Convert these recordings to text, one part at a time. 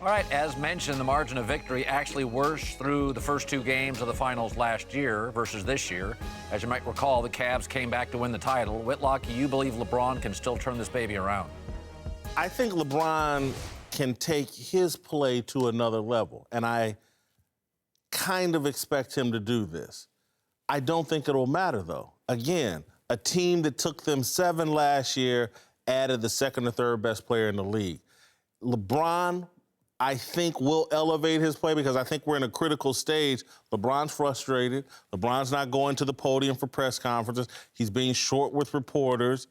All right, as mentioned, the margin of victory actually worse through the first two games of the finals last year versus this year. As you might recall, the Cavs came back to win the title. Whitlock, you believe LeBron can still turn this baby around? I think LeBron can take his play to another level, and I kind of expect him to do this. I don't think it'll matter, though. Again, a team that took them 7 last year added the second or third best player in the league. LeBron, I think, will elevate his play because I think we're in a critical stage. LeBron's frustrated. LeBron's not going to the podium for press conferences. He's being short with reporters.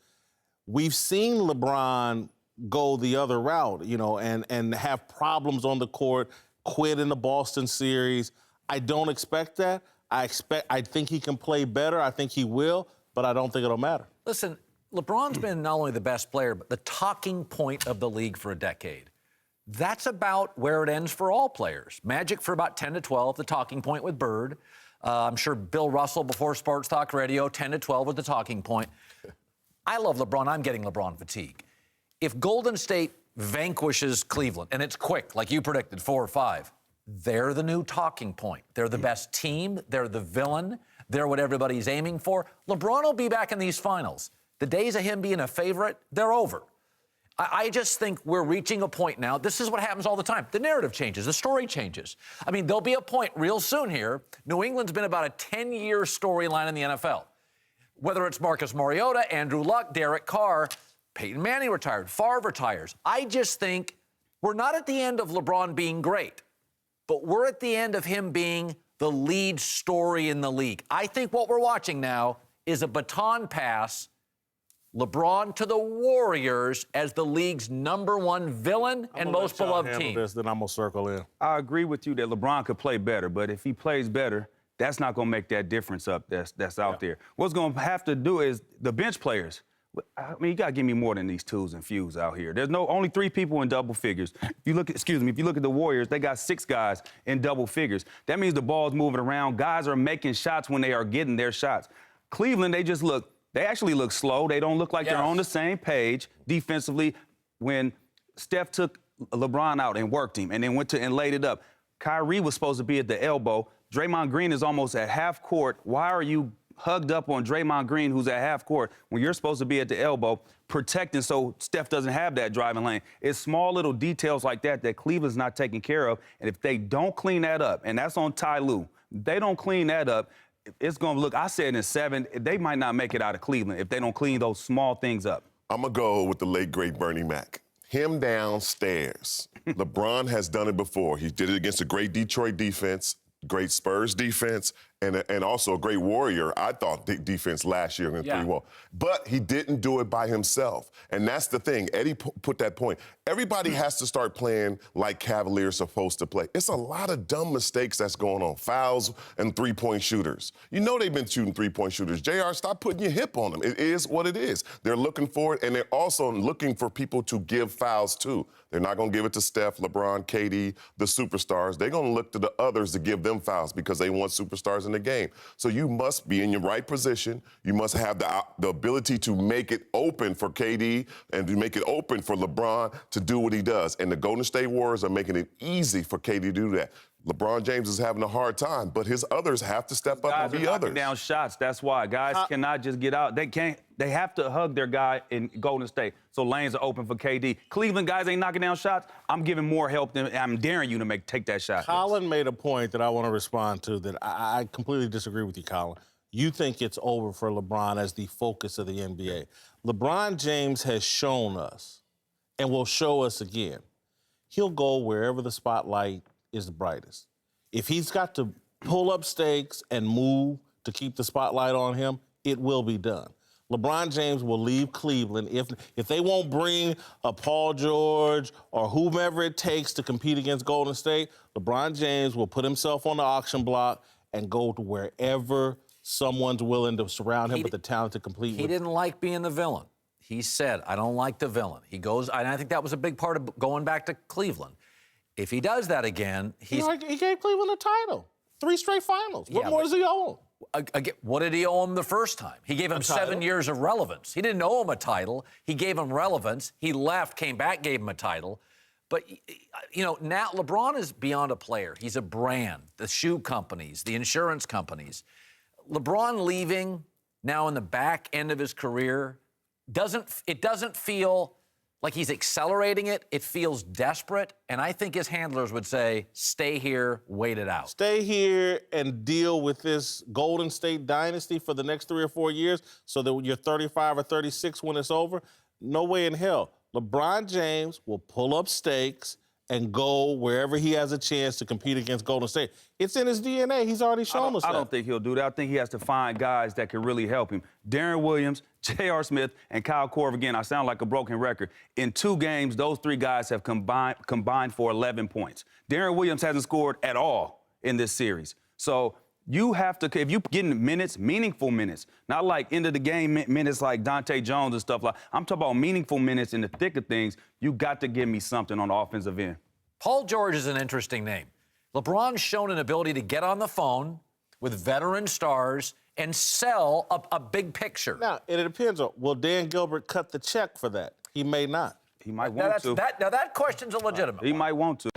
We've seen LeBron go the other route, and have problems on the court, quit in the Boston series. I don't expect that. I think he can play better. I think he will, but I don't think it'll matter. Listen, LeBron's been not only the best player, but the talking point of the league for a decade. That's about where it ends for all players. Magic for about 10 to 12, the talking point with Bird. I'm sure Bill Russell before Sports Talk Radio, 10 to 12 was the talking point. I love LeBron. I'm getting LeBron fatigue. If Golden State vanquishes Cleveland, and it's quick, like you predicted, 4 or 5, they're the new talking point. They're the best team. They're the villain. They're what everybody's aiming for. LeBron will be back in these finals. The days of him being a favorite, they're over. I just think we're reaching a point now. This is what happens all the time. The narrative changes. The story changes. I mean, there'll be a point real soon here. New England's been about a 10-year storyline in the NFL. Whether it's Marcus Mariota, Andrew Luck, Derek Carr, Peyton Manning retired, Favre retires. I just think we're not at the end of LeBron being great, but we're at the end of him being the lead story in the league. I think what we're watching now is a baton pass, LeBron to the Warriors as the league's #1 villain and most beloved team. Then I'm going to circle in. I agree with you that LeBron could play better, but if he plays better, that's not going to make that difference up that's out there. What's going to have to do is the bench players. I mean, you got to give me more than these twos and fews out here. There's only 3 people in double figures. If you look at the Warriors, they got 6 guys in double figures. That means the ball's moving around. Guys are making shots when they are getting their shots. Cleveland, they actually look slow. They don't look like they're on the same page defensively. When Steph took LeBron out and worked him and then went to and laid it up, Kyrie was supposed to be at the elbow. Draymond Green is almost at half court. Why are you hugged up on Draymond Green, who's at half court, when you're supposed to be at the elbow, protecting so Steph doesn't have that driving lane? It's small little details like that Cleveland's not taking care of. And if they don't clean that up, and that's on Ty Lue, they don't clean that up, it's going to look, I said in 7, they might not make it out of Cleveland if they don't clean those small things up. I'm going to go with the late, great Bernie Mac. Him downstairs. LeBron has done it before. He did it against a great Detroit defense, great Spurs defense, and also a great Warrior, I thought, defense last year in 3-1. But he didn't do it by himself. And that's the thing. Eddie put that point. Everybody has to start playing like Cavaliers supposed to play. It's a lot of dumb mistakes that's going on. Fouls and three-point shooters. You know they've been shooting three-point shooters. JR, stop putting your hip on them. It is what it is. They're looking for it, and they're also looking for people to give fouls too. They're not going to give it to Steph, LeBron, KD, the superstars. They're going to look to the others to give them fouls because they want superstars in the game. So you must be in your right position. You must have the ability to make it open for KD and to make it open for LeBron to do what he does. And the Golden State Warriors are making it easy for KD to do that. LeBron James is having a hard time, but his others have to step up and be others. Down shots. That's why guys cannot just get out. They can't. They have to hug their guy in Golden State. So lanes are open for KD. Cleveland guys ain't knocking down shots. I'm giving more help than I'm daring you to take that shot. Colin made a point that I want to respond to that I completely disagree with you, Colin. You think it's over for LeBron as the focus of the NBA. LeBron James has shown us and will show us again. He'll go wherever the spotlight is the brightest. If he's got to pull up stakes and move to keep the spotlight on him, it will be done. LeBron James will leave Cleveland if they won't bring a Paul George or whomever it takes to compete against Golden State. LeBron James will put himself on the auction block and go to wherever someone's willing to surround him with the talent to compete. He didn't like being the villain. He said, I don't like the villain. He goes, and I think that was a big part of going back to Cleveland. If he does that again, he gave Cleveland a title. 3 straight finals. What more does he owe? Again, what did he owe him the first time? He gave him 7 years of relevance. He didn't owe him a title. He gave him relevance. He left, came back, gave him a title. But, you know, now LeBron is beyond a player. He's a brand, the shoe companies, the insurance companies. LeBron leaving now in the back end of his career, it doesn't feel like he's accelerating it. It feels desperate. And I think his handlers would say, stay here, wait it out. Stay here and deal with this Golden State dynasty for the next 3 or 4 years so that when you're 35 or 36 when it's over. No way in hell. LeBron James will pull up stakes and go wherever he has a chance to compete against Golden State. It's in his DNA. He's already shown us that. I don't think he'll do that. I think he has to find guys that can really help him. Darren Williams, J.R. Smith, and Kyle Korver. Again, I sound like a broken record. In 2 games, those 3 guys have combined for 11 points. Darren Williams hasn't scored at all in this series. So you have to, if you're getting minutes, meaningful minutes, not like end of the game minutes like Dante Jones and stuff like, I'm talking about meaningful minutes in the thick of things. You got to give me something on the offensive end. Paul George is an interesting name. LeBron's shown an ability to get on the phone with veteran stars and sell a big picture. Now, it depends on, will Dan Gilbert cut the check for that? He may not. He might want to. Now that question's a legitimate one. He might want to.